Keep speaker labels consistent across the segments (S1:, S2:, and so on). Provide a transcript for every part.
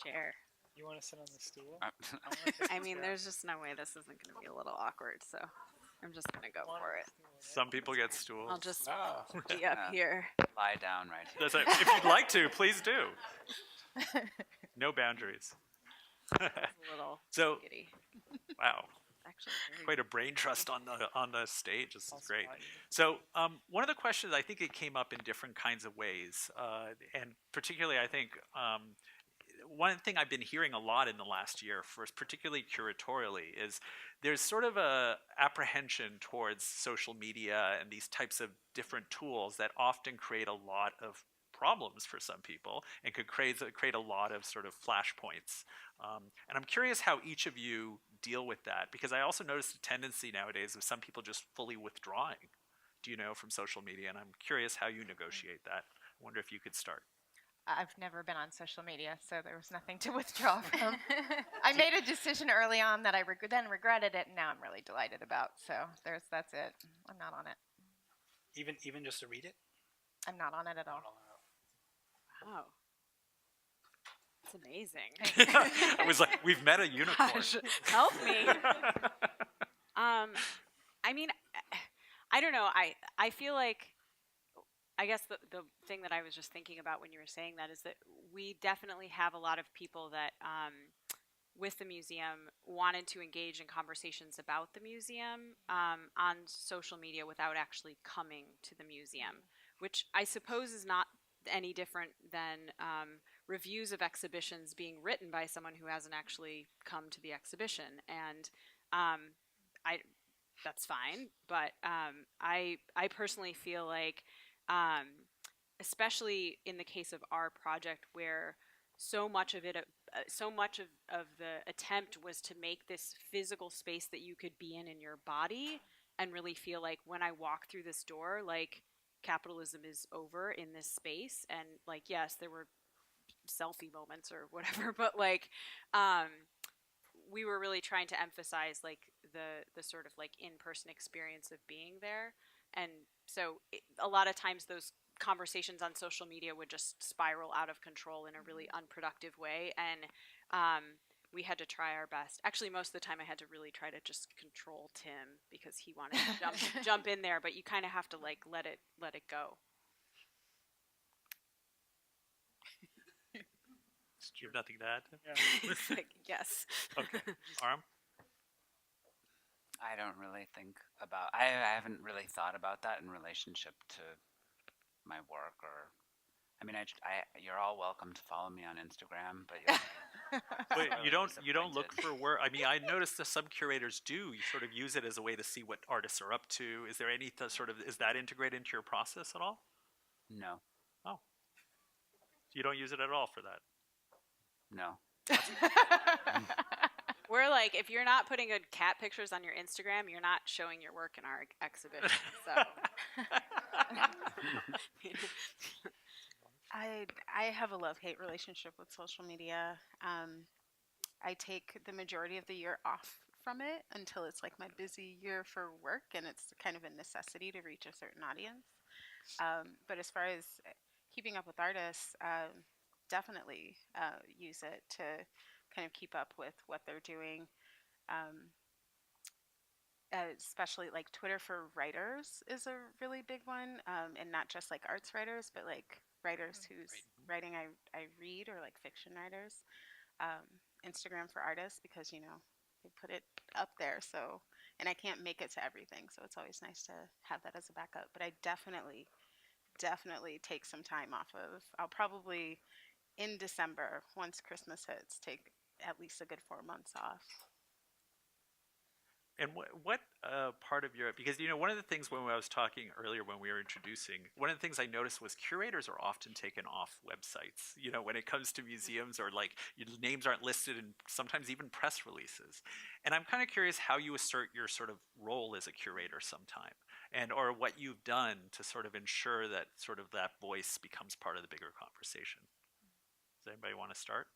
S1: chair.
S2: You want to sit on the stool?
S1: I mean, there's just no way this isn't going to be a little awkward, so I'm just going to go for it.
S3: Some people get stools.
S1: I'll just be up here.
S4: Lie down right here.
S3: That's if you'd like to, please do. No boundaries.
S1: A little
S3: So,
S1: giddy.
S3: wow.
S1: Actually,
S3: Quite a brain trust on the stage. This is great. So one of the questions, I think it came up in different kinds of ways, and particularly I think one thing I've been hearing a lot in the last year, particularly curatorially, is there's sort of a apprehension towards social media and these types of different tools that often create a lot of problems for some people and could create a lot of sort of flashpoints. And I'm curious how each of you deal with that, because I also noticed a tendency nowadays of some people just fully withdrawing, from social media, and I'm curious how you negotiate that. I wonder if you could start.
S5: I've never been on social media, so there was nothing to withdraw from. I made a decision early on that I then regretted it, and now I'm really delighted about. So that's it. I'm not on it.
S2: Even just to read it?
S5: I'm not on it at all.
S1: wow. That's amazing.
S3: I was like, we've met a unicorn.
S1: Gosh, help me. I mean, I don't know. I feel like, I guess the thing that I was just thinking about when you were saying that is that we definitely have a lot of people that, with the museum, wanted to engage in conversations about the museum on social media without actually coming to the museum, which I suppose is not any different than reviews of exhibitions being written by someone who hasn't actually come to the exhibition. And that's fine, but I personally feel like, especially in the case of our project, where so much of the attempt was to make this physical space that you could be in your body and really feel like, when I walk through this door, like, capitalism is over in this space. And like, yes, there were selfie moments or whatever, but like, we were really trying to emphasize like the sort of like in-person experience of being there. And so a lot of times those conversations on social media would just spiral out of control in a really unproductive way. And we had to try our best. Actually, most of the time I had to really try to just control Tim because he wanted to jump in there, but you kind of have to like let it go.
S3: Do you have nothing to add?
S1: Yeah. Like, yes.
S3: Okay. Aram?
S4: I don't really think about, I haven't really thought about that in relationship to my work, or, I mean, you're all welcome to follow me on Instagram, but
S3: you don't look for work. I mean, I noticed that some curators do. You sort of use it as a way to see what artists are up to. Is there any is that integrated into your process at all?
S4: No.
S3: Oh. You don't use it at all for that?
S4: No.
S1: We're like, if you're not putting good cat pictures on your Instagram, you're not showing your work in our exhibition. So,
S6: I have a love-hate relationship with social media. I take the majority of the year off from it until it's like my busy year for work, and it's kind of a necessity to reach a certain audience. But as far as keeping up with artists, definitely use it to kind of keep up with what they're doing. Especially like Twitter for writers is a really big one, and not just like arts writers, but like writers whose writing I read, or like fiction writers. Instagram for artists, because they put it up there, so, and I can't make it to everything, so it's always nice to have that as a backup. But I definitely take some time off of, I'll probably in December, once Christmas hits, take at least a good 4 months off.
S3: And what part of your, because one of the things when I was talking earlier when we were introducing, one of the things I noticed was curators are often taken off websites, when it comes to museums, or like your names aren't listed in sometimes even press releases. And I'm kind of curious how you assert your sort of role as a curator sometime, or what you've done to sort of ensure that sort of that voice becomes part of the bigger conversation. Does anybody want to start?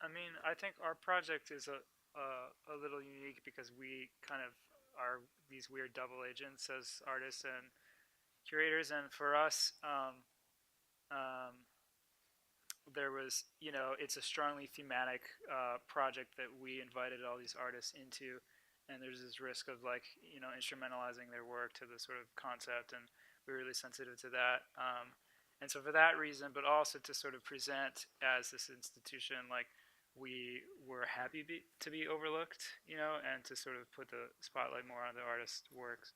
S2: I mean, I think our project is a little unique because we kind of are these weird double agents as artists and curators. And for us, there was, it's a strongly thematic project that we invited all these artists into, and there's this risk of like, instrumentalizing their work to the sort of concept, and we're really sensitive to that. And so for that reason, but also to sort of present as this institution, like we were happy to be overlooked, and to sort of put the spotlight more on the artist's works.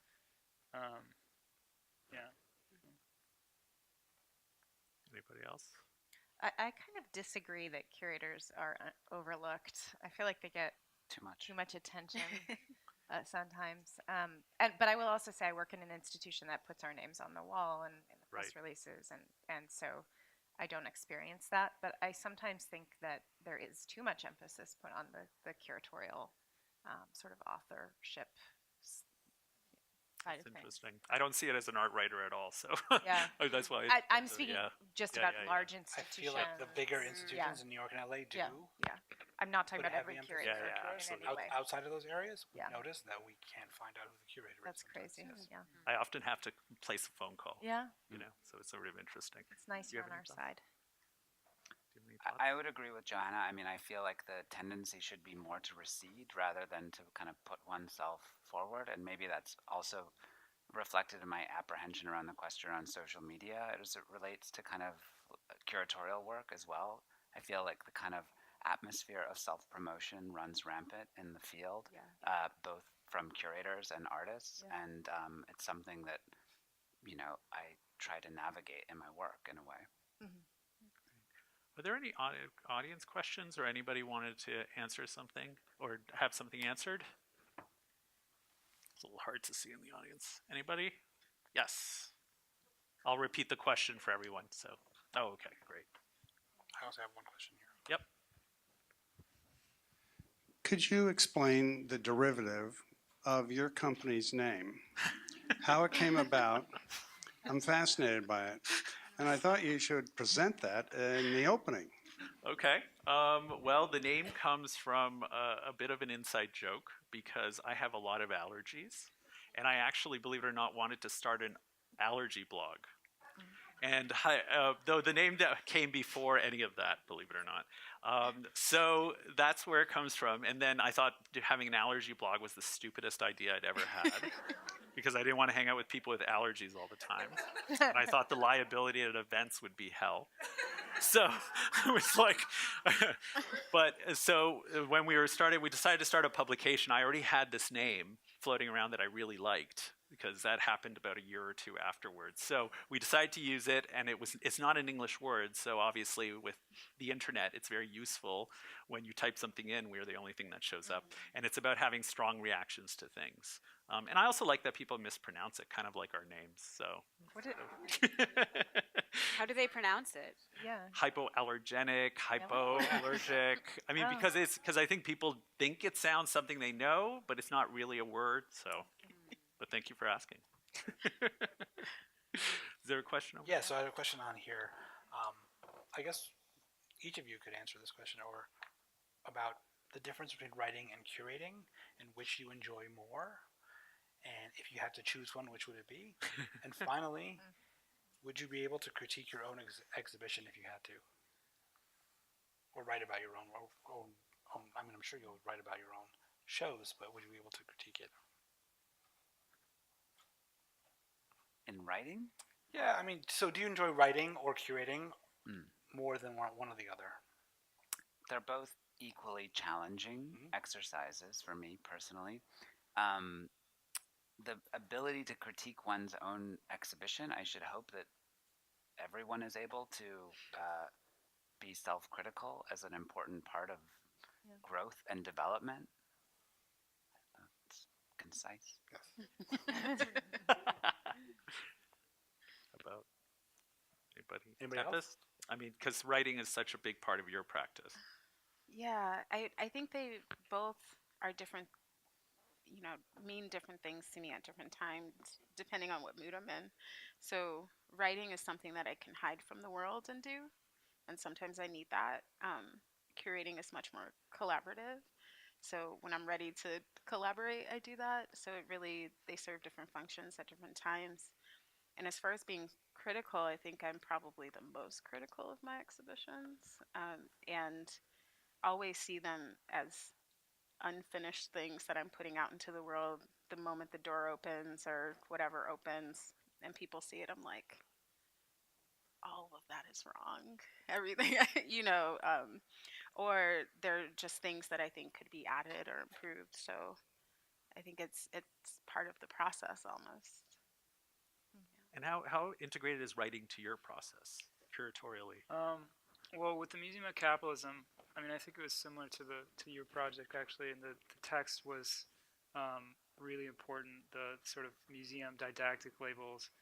S2: Yeah.
S3: Anybody else?
S5: I kind of disagree that curators are overlooked. I feel like they get
S4: Too much.
S5: too much attention sometimes. But I will also say I work in an institution that puts our names on the wall and in the press
S3: Right.
S5: releases, and so I don't experience that. But I sometimes think that there is too much emphasis put on the curatorial sort of authorship side
S3: That's
S5: of things.
S3: interesting. I don't see it as an art writer at all, so
S5: Yeah.
S3: that's why.
S5: I'm speaking just
S3: Yeah,
S5: about
S3: yeah, yeah.
S5: large
S7: I
S5: institutions.
S7: feel like the bigger institutions in New York and LA do.
S5: Yeah. I'm not talking
S7: Put
S5: about
S7: heavy
S5: every
S7: emphasis
S5: curator
S3: Yeah, yeah,
S5: in
S3: absolutely.
S5: any way.
S7: Outside of those areas, we
S5: Yeah.
S7: notice that we can't find out who the curator
S5: That's
S7: is. sometimes.
S5: crazy.
S7: Yes.
S5: Yeah.
S3: I often have to place a phone call.
S5: Yeah.
S3: So it's sort of interesting.
S5: It's nice
S3: Do you
S5: you're
S3: have
S5: on
S3: any
S5: our
S3: thoughts?
S5: side.
S3: Do you have any thoughts?
S4: I would agree with Johanna. I mean, I feel like the tendency should be more to recede rather than to kind of put oneself forward. And maybe that's also reflected in my apprehension around the question on social media as it relates to kind of curatorial work as well. I feel like the kind of atmosphere of self-promotion runs rampant in the field, both from curators and artists.
S5: Yeah.
S4: And it's something that, I try to navigate in my work in a way.
S3: Are there any audience questions, or anybody wanted to answer something or have something answered? It's a little hard to see in the audience. Anybody? Yes. I'll repeat the question for everyone. So, okay, great.
S7: I also have one question here.
S3: Yep.
S8: Could you explain the derivative of your company's name? How it came about? I'm fascinated by it. And I thought you should present that in the opening.
S3: Okay. Well, the name comes from a bit of an inside joke because I have a lot of allergies, and I actually, believe it or not, wanted to start an allergy blog. And though the name came before any of that, believe it or not. So that's where it comes from. And then I thought having an allergy blog was the stupidest idea I'd ever had because I didn't want to hang out with people with allergies all the time. And I thought the liability at events would be hell. So it was like, so when we decided to start a publication. I already had this name floating around that I really liked, because that happened about a year or two afterwards. So we decided to use it, and it's not an English word, so obviously with the internet, it's very useful. When you type something in, we're the only thing that shows up. And it's about having strong reactions to things. And I also like that people mispronounce it, kind of like our names. So
S1: How do they pronounce it?
S5: Yeah.
S3: hypoallergenic, hypoallergic. I mean, because I think people think it sounds something they know, but it's not really a word. So, but thank you for asking. Is there a question over
S7: Yeah, so I have a question on here. I guess each of you could answer this question, or about the difference between writing and curating, and which you enjoy more. And if you had to choose one, which would it be? And finally, would you be able to critique your own exhibition if you had to? Or write about your own, I mean, I'm sure you'll write about your own shows, but would you be able to critique it?
S4: In writing?
S7: Yeah, I mean, so do you enjoy writing or curating more than one or the other?
S4: They're both equally challenging exercises for me personally. The ability to critique one's own exhibition, I should hope that everyone is able to be self-critical as an important part of growth and development. It's concise.
S7: Yes.
S3: about anybody?
S7: Anybody else?
S3: Tempestt? I mean, because writing is such a big part of your practice.
S6: Yeah, I think they both are different, mean different things to me at different times, depending on what mood I'm in. So writing is something that I can hide from the world and do, and sometimes I need that. Curating is much more collaborative. So when I'm ready to collaborate, I do that. So they serve different functions at different times. And as far as being critical, I think I'm probably the most critical of my exhibitions, and always see them as unfinished things that I'm putting out into the world the moment the door opens or whatever opens and people see it. I'm like, all of that is wrong. Everything, or they're just things that I think could be added or improved. So I think it's part of the process almost.
S3: And how integrated is writing to your process, curatorially?
S2: Well, with the Museum of Capitalism, I mean, I think it was similar to your project actually, and the text was really important. The sort of museum didactic labels,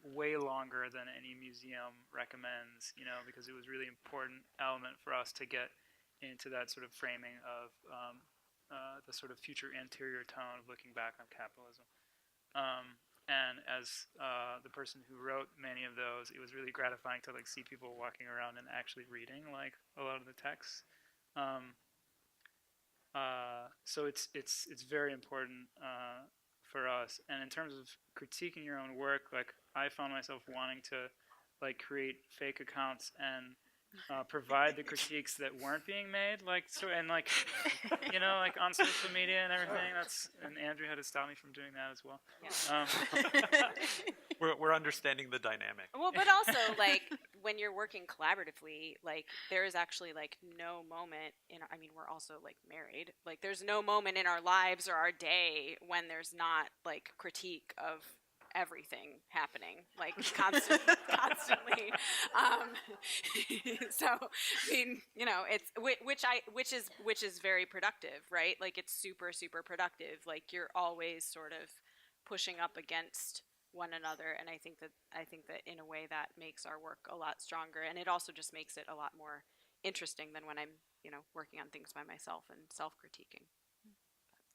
S2: way longer than any museum recommends, because it was really important element for us to get into that sort of framing of the sort of future anterior tone of looking back on capitalism. And as the person who wrote many of those, it was really gratifying to see people walking around and actually reading a lot of the texts. So it's very important for us. And in terms of critiquing your own work, I found myself wanting to create fake accounts and provide the critiques that weren't being made, on social media and everything. And Andrea had to stop me from doing that as well.
S1: Yeah.
S3: We're understanding the dynamic.
S1: Well, but also when you're working collaboratively, there is actually no moment we're also married. There's no moment in our lives or our day when there's not critique of everything happening constantly. So it's which is very productive, right? It's super productive. You're always sort of pushing up against one another, and I think that in a way that makes our work a lot stronger, and it also just makes it a lot more interesting than when I'm working on things by myself and self-critiquing.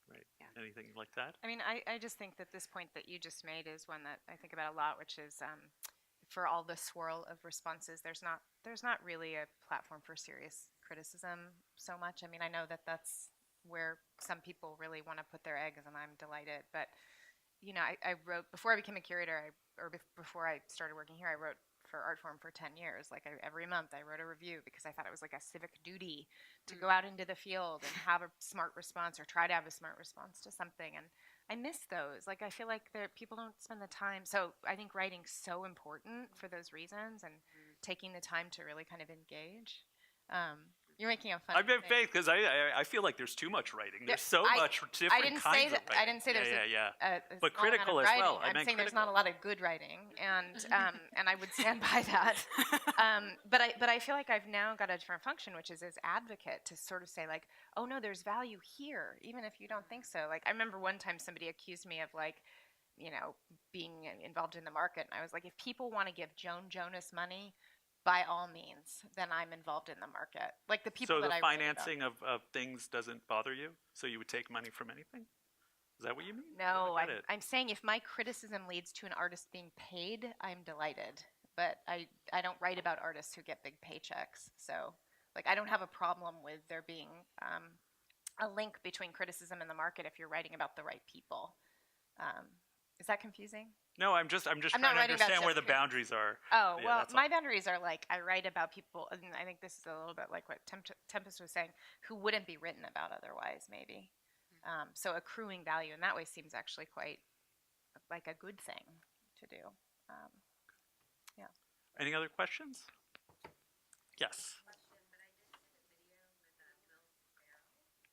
S3: Right. Yeah. Anything like that?
S5: I mean, I just think that this point that you just made is one that I think about a lot, which is for all the swirl of responses, there's not really a platform for serious criticism so much. I mean, I know that that's where some people really want to put their eggs, and I'm delighted. But I wrote before I became a curator, before I started working here, I wrote for Artforum for 10 years. Every month I wrote a review because I thought it was a civic duty to go out into the field and have a smart response, or try to have a smart response to something. And I miss those. I feel like people don't spend the time. So I think writing's so important for those reasons, and taking the time to really kind of engage. You're making a funny
S3: I've been
S5: face
S3: because I feel like there's too much writing. There's so much different kinds of writing.
S5: I didn't say there's a
S3: but critical as well.
S5: I'm saying there's not a lot of good writing, and I would stand by that. But I feel like I've now got a different function, which is as advocate, to sort of say oh no, there's value here, even if you don't think so. I remember one time somebody accused me of being involved in the market, and I was like, if people want to give Joan Jonas money, by all means, then I'm involved in the market. The people
S3: so
S5: that
S3: the
S5: I
S3: financing of things doesn't bother you? So you would take money from anything? Is that what you mean?
S5: No, I'm saying if my criticism leads to an artist being paid, I'm delighted. But I don't write about artists who get big paychecks. So I don't have a problem with there being a link between criticism and the market if you're writing about the right people. Is that confusing?
S3: No, I'm just trying to understand where the boundaries are.
S5: Oh, well, my boundaries are I write about people, and I think this is a little bit like what Tempestt was saying, who wouldn't be written about otherwise, maybe. So accruing value in that way seems actually quite a good thing to do. Yeah.
S3: Any other questions? Yes.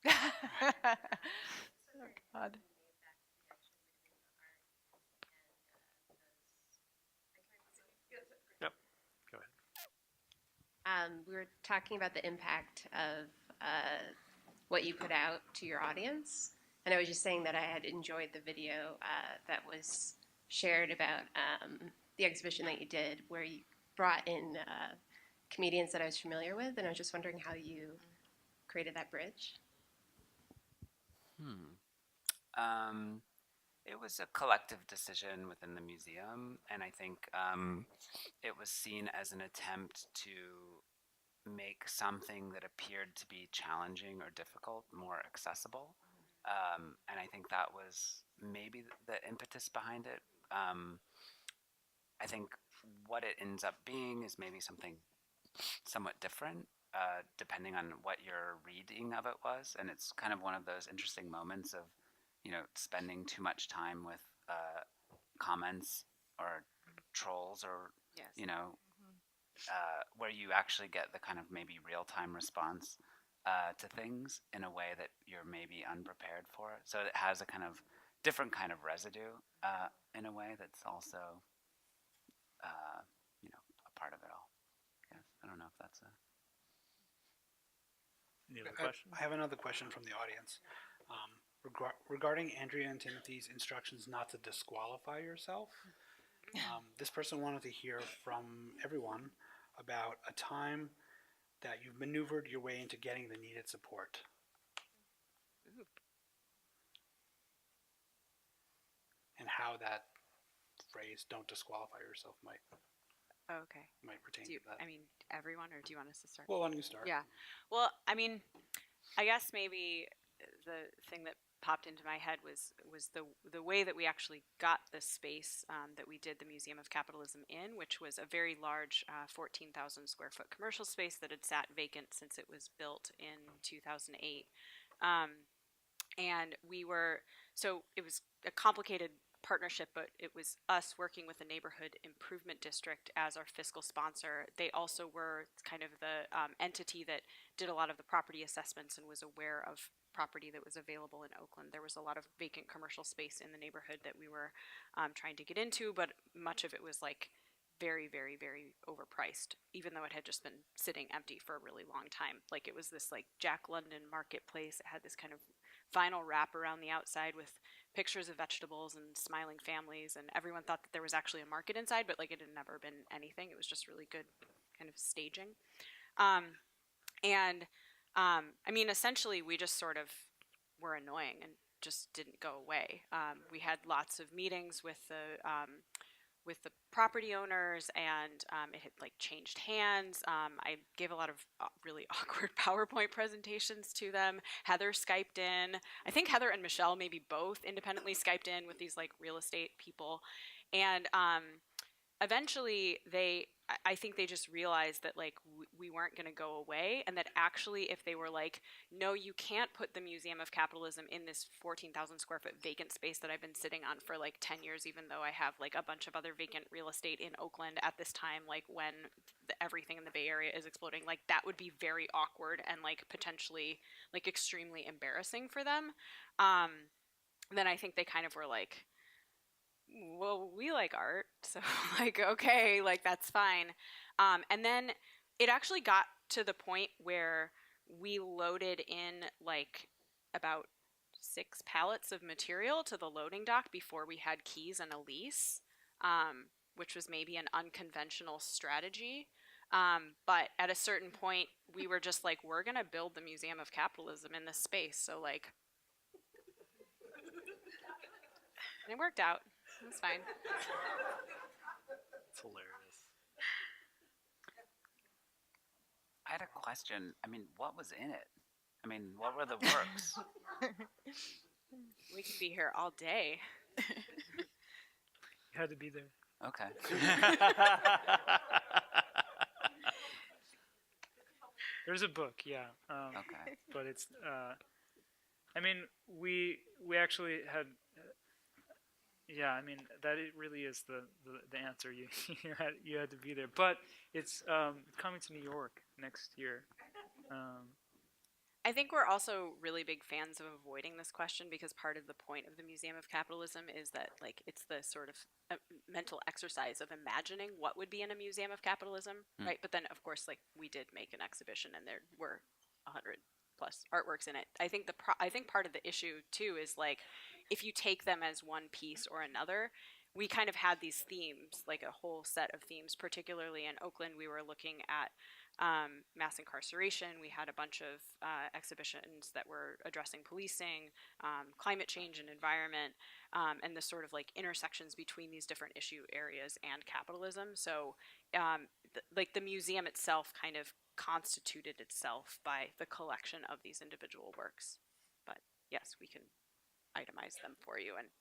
S5: Oh, God.
S9: We were talking about the impact of what you put out to your audience, and I was just saying that I had enjoyed the video that was shared about the exhibition that you did, where you brought in comedians that I was familiar with, and I was just wondering how you created that bridge.
S4: It was a collective decision within the museum, and I think it was seen as an attempt to make something that appeared to be challenging or difficult more accessible. And I think that was maybe the impetus behind it. I think what it ends up being is maybe something somewhat different, depending on what your reading of it was. And it's kind of one of those interesting moments of, spending too much time with comments or trolls or,
S1: Yes.
S4: where you actually get the kind of maybe real-time response to things in a way that you're maybe unprepared for. So it has a kind of different kind of residue in a way that's also, a part of it all. Yes, I don't know if that's a...
S3: Any other questions?
S7: I have another question from the audience. Regarding Andrea and Timothy's instructions not to disqualify yourself, this person wanted to hear from everyone about a time that you've maneuvered your way into getting the needed support.
S1: Ooh.
S7: And how that phrase, don't disqualify yourself, might
S1: Okay.
S7: pertain
S1: Do you,
S7: to that.
S1: I mean, everyone, or do you want us to start?
S7: Well, why don't you start?
S1: Yeah. Well, I mean, I guess maybe the thing that popped into my head was the way that we actually got the space that we did the Museum of Capitalism in, which was a very large 14,000 square foot commercial space that had sat vacant since it was built in 2008. And so it was a complicated partnership, but it was us working with the neighborhood improvement district as our fiscal sponsor. They also were kind of the entity that did a lot of the property assessments and was aware of property that was available in Oakland. There was a lot of vacant commercial space in the neighborhood that we were trying to get into, but much of it was like very, very, very overpriced, even though it had just been sitting empty for a really long time. Like it was this like Jack London marketplace. It had this kind of vinyl wrap around the outside with pictures of vegetables and smiling families, and everyone thought that there was actually a market inside, but like it had never been anything. It was just really good kind of staging. I mean, essentially, we just sort of were annoying and just didn't go away. We had lots of meetings with the property owners, and it had like changed hands. I gave a lot of really awkward PowerPoint presentations to them. Heather Skyped in. I think Heather and Michelle maybe both independently Skyped in with these like real estate people. And eventually I think they just realized that like we weren't going to go away, and that actually if they were like, no, you can't put the Museum of Capitalism in this 14,000 square foot vacant space that I've been sitting on for like 10 years, even though I have like a bunch of other vacant real estate in Oakland at this time, like when everything in the Bay Area is exploding, like that would be very awkward and like potentially like extremely embarrassing for them. Then I think they kind of were like, well, we like art, so like, okay, like that's fine. And then it actually got to the point where we loaded in like about 6 pallets of material to the loading dock before we had keys and a lease, which was maybe an unconventional strategy. But at a certain point, we were just like, we're going to build the Museum of Capitalism in this space. So like, and it worked out. It was fine.
S3: It's hilarious.
S4: I had a question. I mean, what was in it? I mean, what were the works?
S1: We could be here all day.
S2: You had to be there.
S4: Okay.
S2: There's a book, yeah.
S4: Okay.
S2: But it's, I mean, we actually had, yeah, I mean, that it really is the answer. You had to be there. But it's coming to New York next year.
S1: I think we're also really big fans of avoiding this question, because part of the point of the Museum of Capitalism is that like it's the sort of mental exercise of imagining what would be in a Museum of Capitalism, right? But then of course like we did make an exhibition and there were 100 plus artworks in it. I think I think part of the issue too is like if you take them as one piece or another, we kind of had these themes, like a whole set of themes. Particularly in Oakland, we were looking at mass incarceration. We had a bunch of exhibitions that were addressing policing, climate change and environment, and the sort of like intersections between these different issue areas and capitalism. So like the museum itself kind of constituted itself by the collection of these individual works. But yes, we can itemize them for you and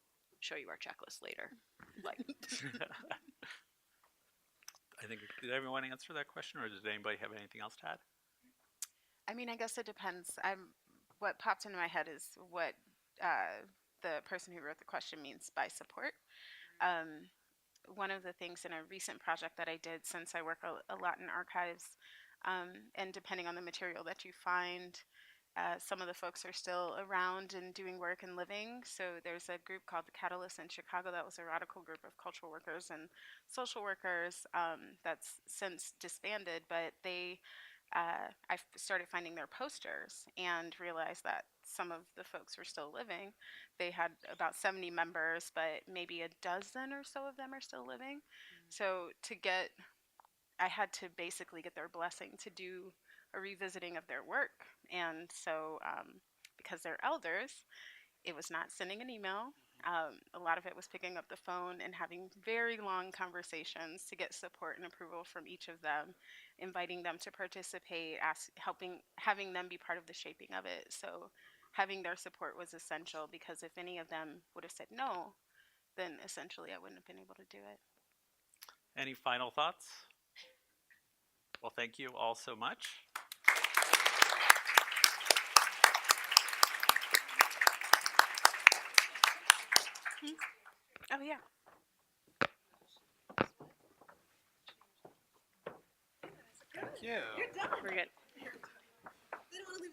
S1: show you our checklist later. Like,
S3: I think, did everyone answer that question, or does anybody have anything else to add?
S6: I mean, I guess it depends. What popped into my head is what the person who wrote the question means by support. One of the things in a recent project that I did, since I work a lot in archives, and depending on the material that you find, some of the folks are still around and doing work and living. So there's a group called the Catalyst in Chicago that was a radical group of cultural workers and social workers that's since disbanded, but I started finding their posters and realized that some of the folks were still living. They had about 70 members, but maybe a dozen or so of them are still living. So I had to basically get their blessing to do a revisiting of their work. And so, because they're elders, it was not sending an email. A lot of it was picking up the phone and having very long conversations to get support and approval from each of them, inviting them to participate, having them be part of the shaping of it. So having their support was essential, because if any of them would have said no, then essentially I wouldn't have been able to do it.
S3: Any final thoughts? Well, thank you all so much.
S6: Oh, yeah.
S7: Thank you.
S1: We're good.